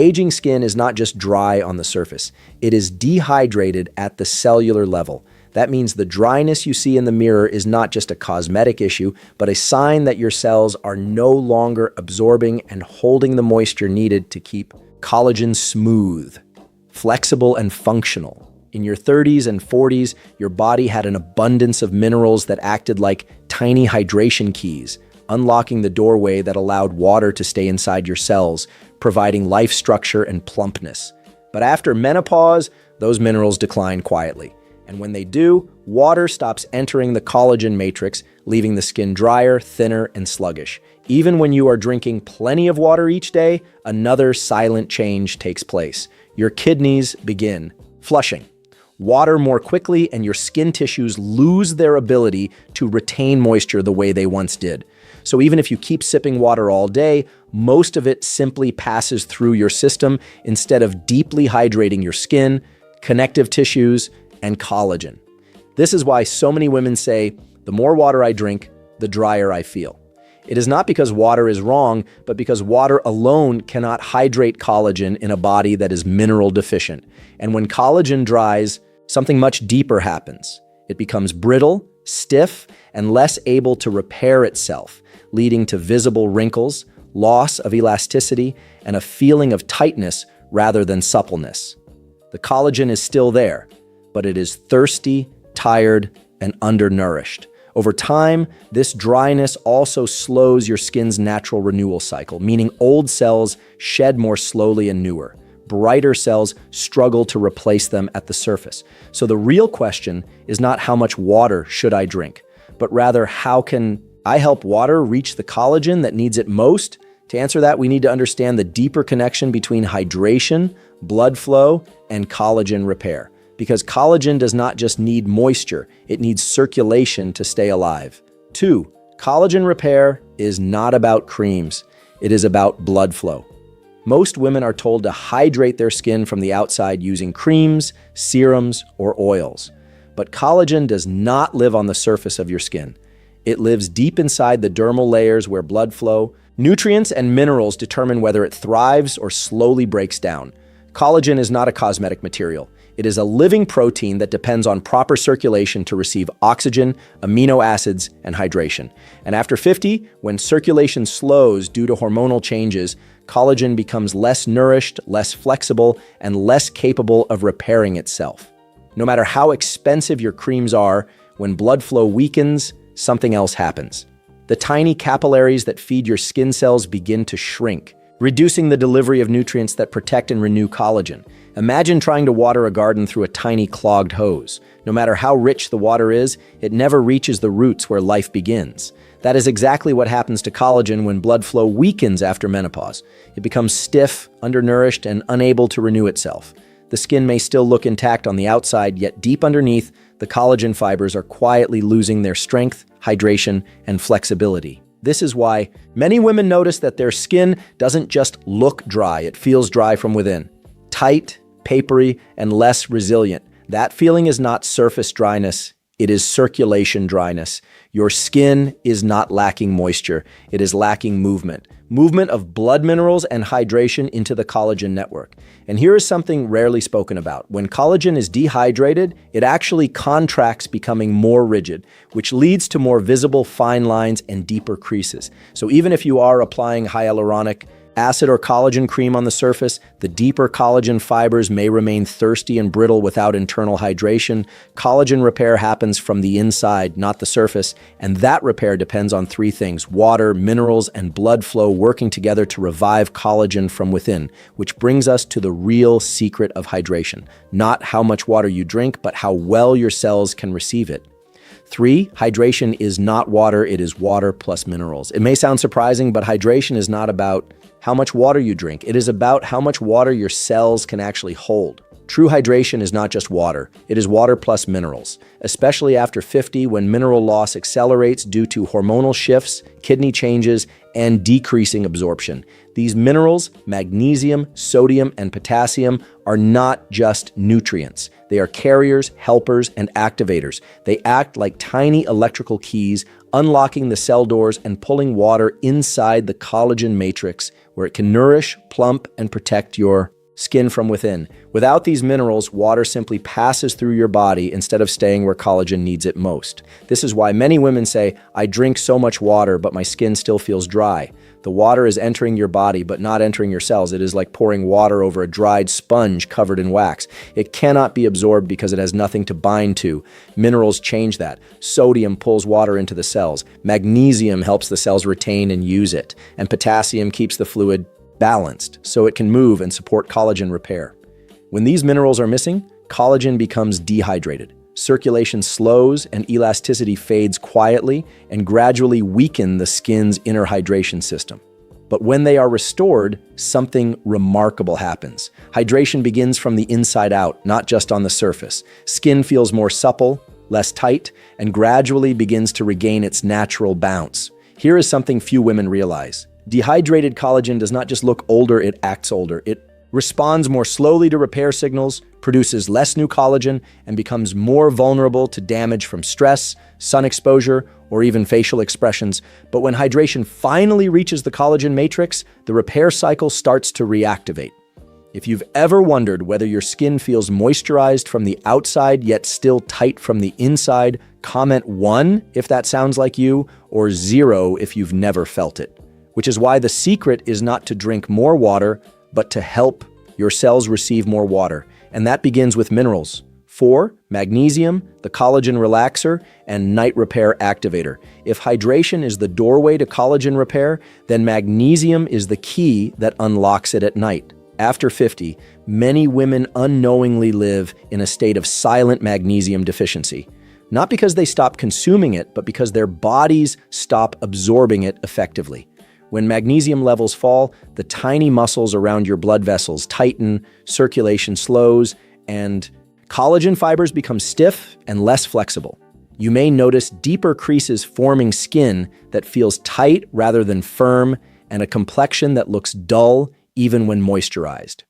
Aging skin is not just dry on the surface, it is dehydrated at the cellular level. That means the dryness you see in the mirror is not just a cosmetic issue, but a sign that your cells are no longer absorbing and holding the moisture needed to keep collagen smooth, flexible, and functional. In your 30s and 40s, your body had an abundance of minerals that acted like tiny hydration keys, unlocking the doorway that allowed water to stay inside your cells, providing life structure and plumpness. But after menopause, those minerals decline quietly. And when they do, water stops entering the collagen matrix, leaving the skin drier, thinner, and sluggish. Even when you are drinking plenty of water each day, another silent change takes place. Your kidneys begin flushing water more quickly, and your skin tissues lose their ability to retain moisture the way they once did. So even if you keep sipping water all day, most of it simply passes through your system instead of deeply hydrating your skin, connective tissues, and collagen. This is why so many women say, the more water I drink, the drier I feel. It is not because water is wrong, but because water alone cannot hydrate collagen in a body that is mineral deficient. And when collagen dries, something much deeper happens. It becomes brittle, stiff, and less able to repair itself, leading to visible wrinkles, loss of elasticity, and a feeling of tightness rather than suppleness. The collagen is still there, but it is thirsty, tired, and undernourished. Over time, this dryness also slows your skin's natural renewal cycle, meaning old cells shed more slowly and newer. Brighter cells struggle to replace them at the surface. So the real question is not how much water should I drink, but rather how can I help water reach the collagen that needs it most? To answer that, we need to understand the deeper connection between hydration, blood flow, and collagen repair. Because collagen does not just need moisture, it needs circulation to stay alive. 2, collagen repair is not about creams, it is about blood flow. Most women are told to hydrate their skin from the outside using creams, serums, or oils. But collagen does not live on the surface of your skin. It lives deep inside the dermal layers where blood flow, nutrients, and minerals determine whether it thrives or slowly breaks down. Collagen is not a cosmetic material. It is a living protein that depends on proper circulation to receive oxygen, amino acids, and hydration. And after 50, when circulation slows due to hormonal changes, collagen becomes less nourished, less flexible, and less capable of repairing itself. No matter how expensive your creams are, when blood flow weakens, something else happens. The tiny capillaries that feed your skin cells begin to shrink, reducing the delivery of nutrients that protect and renew collagen. Imagine trying to water a garden through a tiny clogged hose. No matter how rich the water is, it never reaches the roots where life begins. That is exactly what happens to collagen when blood flow weakens after menopause. It becomes stiff, undernourished, and unable to renew itself. The skin may still look intact on the outside, yet deep underneath, the collagen fibers are quietly losing their strength, hydration, and flexibility. This is why many women notice that their skin doesn't just look dry, it feels dry from within. Tight, papery, and less resilient. That feeling is not surface dryness, it is circulation dryness. Your skin is not lacking moisture, it is lacking movement. Movement of blood minerals and hydration into the collagen network. And here is something rarely spoken about. When collagen is dehydrated, it actually contracts, becoming more rigid, which leads to more visible fine lines and deeper creases. So even if you are applying hyaluronic acid or collagen cream on the surface, the deeper collagen fibers may remain thirsty and brittle without internal hydration. Collagen repair happens from the inside, not the surface, and that repair depends on 3 things: water, minerals, and blood flow working together to revive collagen from within, which brings us to the real secret of hydration. Not how much water you drink, but how well your cells can receive it. 3, hydration is not water, it is water plus minerals. It may sound surprising, but hydration is not about how much water you drink. It is about how much water your cells can actually hold. True hydration is not just water, it is water plus minerals, especially after 50 when mineral loss accelerates due to hormonal shifts, kidney changes, and decreasing absorption. These minerals, magnesium, sodium, and potassium, are not just nutrients. They are carriers, helpers, and activators. They act like tiny electrical keys, unlocking the cell doors and pulling water inside the collagen matrix, where it can nourish, plump, and protect your skin from within. Without these minerals, water simply passes through your body instead of staying where collagen needs it most. This is why many women say, "I drink so much water, but my skin still feels dry." The water is entering your body, but not entering your cells. It is like pouring water over a dried sponge covered in wax. It cannot be absorbed because it has nothing to bind to. Minerals change that. Sodium pulls water into the cells. Magnesium helps the cells retain and use it. And potassium keeps the fluid balanced so it can move and support collagen repair. When these minerals are missing, collagen becomes dehydrated. Circulation slows and elasticity fades quietly and gradually weaken the skin's inner hydration system. But when they are restored, something remarkable happens. Hydration begins from the inside out, not just on the surface. Skin feels more supple, less tight, and gradually begins to regain its natural bounce. Here is something few women realize. Dehydrated collagen does not just look older, it acts older. It responds more slowly to repair signals, produces less new collagen, and becomes more vulnerable to damage from stress, sun exposure, or even facial expressions. But when hydration finally reaches the collagen matrix, the repair cycle starts to reactivate. If you've ever wondered whether your skin feels moisturized from the outside yet still tight from the inside, comment 1 if that sounds like you, or 0 if you've never felt it. Which is why the secret is not to drink more water, but to help your cells receive more water. And that begins with minerals. 4, magnesium, the collagen relaxer, and night repair activator. If hydration is the doorway to collagen repair, then magnesium is the key that unlocks it at night. After 50, many women unknowingly live in a state of silent magnesium deficiency. Not because they stop consuming it, but because their bodies stop absorbing it effectively. When magnesium levels fall, the tiny muscles around your blood vessels tighten, circulation slows, and collagen fibers become stiff and less flexible. You may notice deeper creases forming skin that feels tight rather than firm, and a complexion that looks dull even when moisturized.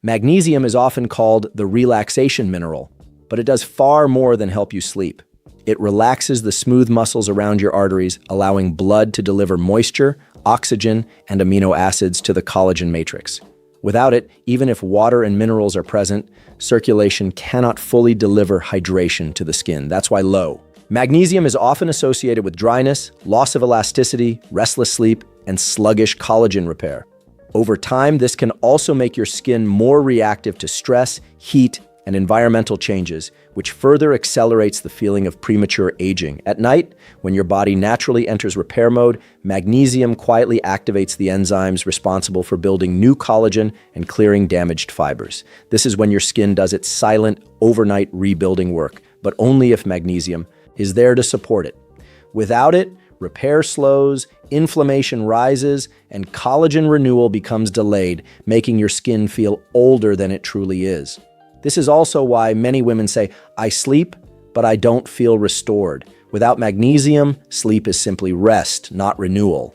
Magnesium is often called the relaxation mineral, but it does far more than help you sleep. It relaxes the smooth muscles around your arteries, allowing blood to deliver moisture, oxygen, and amino acids to the collagen matrix. Without it, even if water and minerals are present, circulation cannot fully deliver hydration to the skin. That's why low. Magnesium is often associated with dryness, loss of elasticity, restless sleep, and sluggish collagen repair. Over time, this can also make your skin more reactive to stress, heat, and environmental changes, which further accelerates the feeling of premature aging. At night, when your body naturally enters repair mode, magnesium quietly activates the enzymes responsible for building new collagen and clearing damaged fibers. This is when your skin does its silent, overnight rebuilding work, but only if magnesium is there to support it. Without it, repair slows, inflammation rises, and collagen renewal becomes delayed, making your skin feel older than it truly is. This is also why many women say, "I sleep, but I don't feel restored." Without magnesium, sleep is simply rest, not renewal.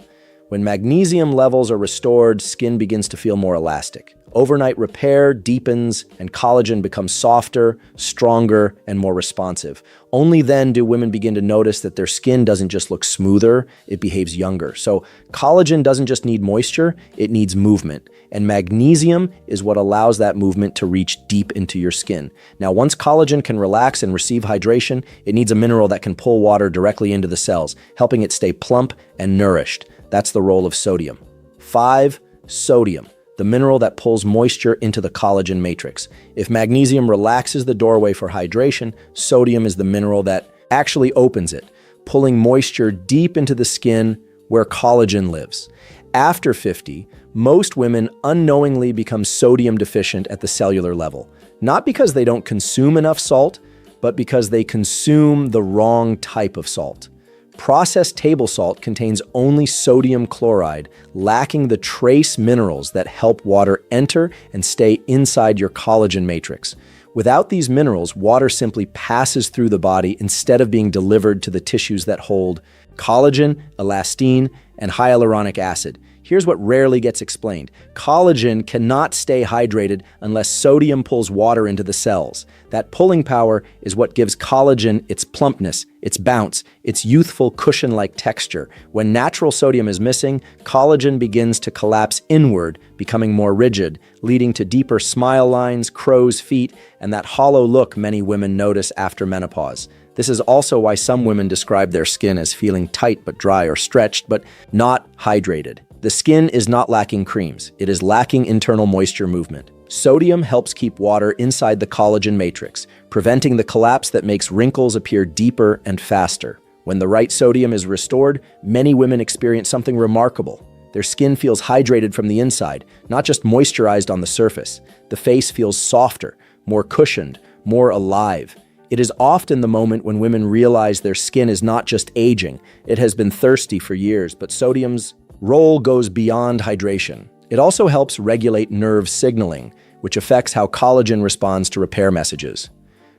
When magnesium levels are restored, skin begins to feel more elastic. Overnight repair deepens, and collagen becomes softer, stronger, and more responsive. Only then do women begin to notice that their skin doesn't just look smoother, it behaves younger. So collagen doesn't just need moisture, it needs movement. And magnesium is what allows that movement to reach deep into your skin. Now, once collagen can relax and receive hydration, it needs a mineral that can pull water directly into the cells, helping it stay plump and nourished. That's the role of sodium. 5, sodium, the mineral that pulls moisture into the collagen matrix. If magnesium relaxes the doorway for hydration, sodium is the mineral that actually opens it, pulling moisture deep into the skin where collagen lives. After 50, most women unknowingly become sodium deficient at the cellular level, not because they don't consume enough salt, but because they consume the wrong type of salt. Processed table salt contains only sodium chloride, lacking the trace minerals that help water enter and stay inside your collagen matrix. Without these minerals, water simply passes through the body instead of being delivered to the tissues that hold collagen, elastin, and hyaluronic acid. Here's what rarely gets explained. Collagen cannot stay hydrated unless sodium pulls water into the cells. That pulling power is what gives collagen its plumpness, its bounce, its youthful cushion-like texture. When natural sodium is missing, collagen begins to collapse inward, becoming more rigid, leading to deeper smile lines, crow's feet, and that hollow look many women notice after menopause. This is also why some women describe their skin as feeling tight but dry or stretched, but not hydrated. The skin is not lacking creams. It is lacking internal moisture movement. Sodium helps keep water inside the collagen matrix, preventing the collapse that makes wrinkles appear deeper and faster. When the right sodium is restored, many women experience something remarkable. Their skin feels hydrated from the inside, not just moisturized on the surface. The face feels softer, more cushioned, more alive. It is often the moment when women realize their skin is not just aging, it has been thirsty for years, but sodium's role goes beyond hydration. It also helps regulate nerve signaling, which affects how collagen responds to repair messages.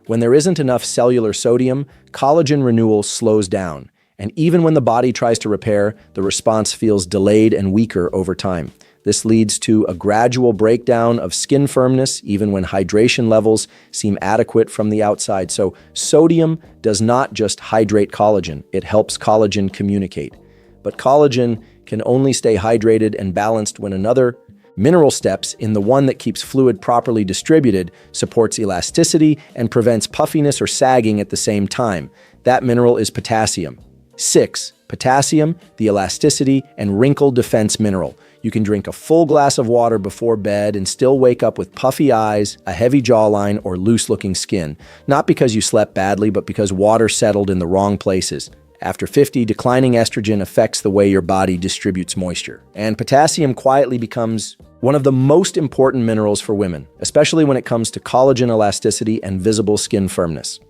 When there isn't enough cellular sodium, collagen renewal slows down, and even when the body tries to repair, the response feels delayed and weaker over time. This leads to a gradual breakdown of skin firmness, even when hydration levels seem adequate from the outside. So, sodium does not just hydrate collagen, it helps collagen communicate. But collagen can only stay hydrated and balanced when another mineral steps in. The one that keeps fluid properly distributed, supports elasticity, and prevents puffiness or sagging at the same time. That mineral is potassium. 6. Potassium, the elasticity and wrinkle defense mineral. You can drink a full glass of water before bed and still wake up with puffy eyes, a heavy jawline, or loose-looking skin. Not because you slept badly, but because water settled in the wrong places. After 50, declining estrogen affects the way your body distributes moisture. And potassium quietly becomes one of the most important minerals for women, especially when it comes to collagen elasticity and visible skin firmness.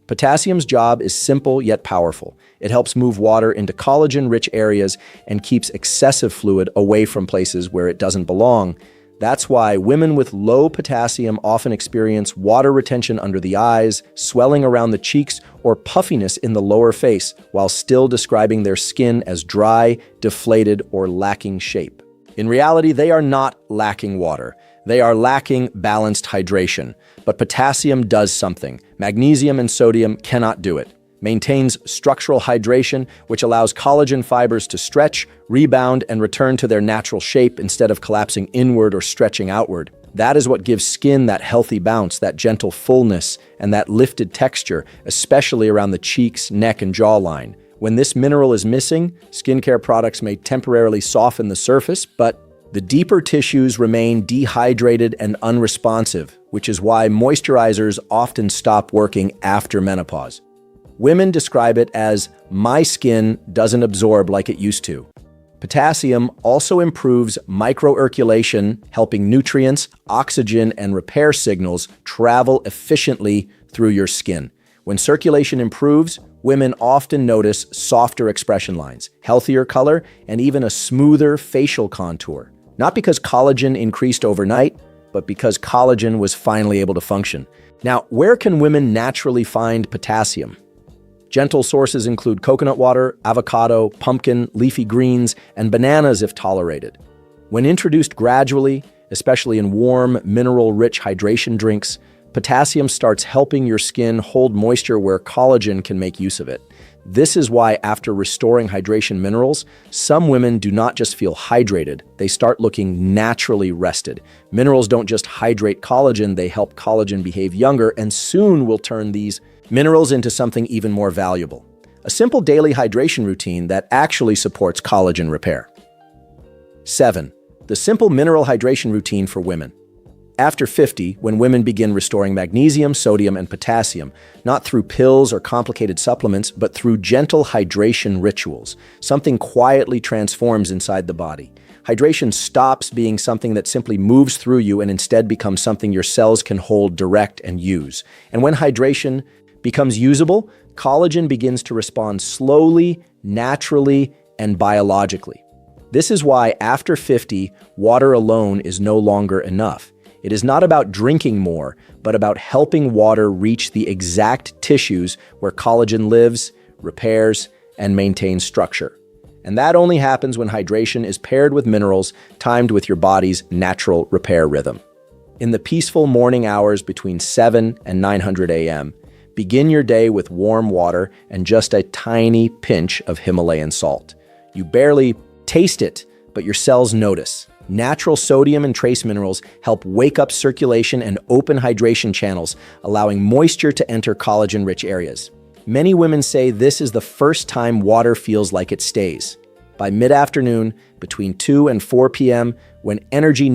Potassium's job is simple yet powerful. It helps move water into collagen-rich areas and keeps excessive fluid away from places where it doesn't belong. That's why women with low potassium often experience water retention under the eyes, swelling around the cheeks, or puffiness in the lower face, while still describing their skin as dry, deflated, or lacking shape. In reality, they are not lacking water. They are lacking balanced hydration. But potassium does something. Magnesium and sodium cannot do it. Maintains structural hydration, which allows collagen fibers to stretch, rebound, and return to their natural shape instead of collapsing inward or stretching outward. That is what gives skin that healthy bounce, that gentle fullness, and that lifted texture, especially around the cheeks, neck, and jawline. When this mineral is missing, skincare products may temporarily soften the surface, but the deeper tissues remain dehydrated and unresponsive, which is why moisturizers often stop working after menopause. Women describe it as, "My skin doesn't absorb like it used to." Potassium also improves microirculation, helping nutrients, oxygen, and repair signals travel efficiently through your skin. When circulation improves, women often notice softer expression lines, healthier color, and even a smoother facial contour. Not because collagen increased overnight, but because collagen was finally able to function. Now, where can women naturally find potassium? Gentle sources include coconut water, avocado, pumpkin, leafy greens, and bananas if tolerated. When introduced gradually, especially in warm, mineral-rich hydration drinks, potassium starts helping your skin hold moisture where collagen can make use of it. This is why after restoring hydration minerals, some women do not just feel hydrated, they start looking naturally rested. Minerals don't just hydrate collagen, they help collagen behave younger and soon will turn these minerals into something even more valuable. A simple daily hydration routine that actually supports collagen repair. 7. The simple mineral hydration routine for women. After 50, when women begin restoring magnesium, sodium, and potassium, not through pills or complicated supplements, but through gentle hydration rituals, something quietly transforms inside the body. Hydration stops being something that simply moves through you and instead becomes something your cells can hold direct and use. And when hydration becomes usable, collagen begins to respond slowly, naturally, and biologically. This is why after 50, water alone is no longer enough. It is not about drinking more, but about helping water reach the exact tissues where collagen lives, repairs, and maintains structure. And that only happens when hydration is paired with minerals timed with your body's natural repair rhythm. In the peaceful morning hours between 7 and 900 a.m., begin your day with warm water and just a tiny pinch of Himalayan salt. You barely taste it, but your cells notice. Natural sodium and trace minerals help wake up circulation and open hydration channels, allowing moisture to enter collagen-rich areas. Many women say this is the first time water feels like it stays. By mid-afternoon, between 2 and 4 p.m., when energy